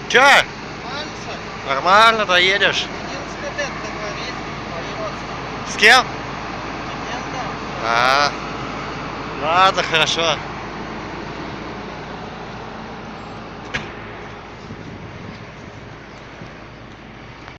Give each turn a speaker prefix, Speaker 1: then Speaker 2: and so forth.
Speaker 1: Че?
Speaker 2: Нормально,
Speaker 1: Нормально, доедешь?
Speaker 2: 11 лет говорит, поется.
Speaker 1: С кем?
Speaker 2: Легенда.
Speaker 1: А, ладно, хорошо.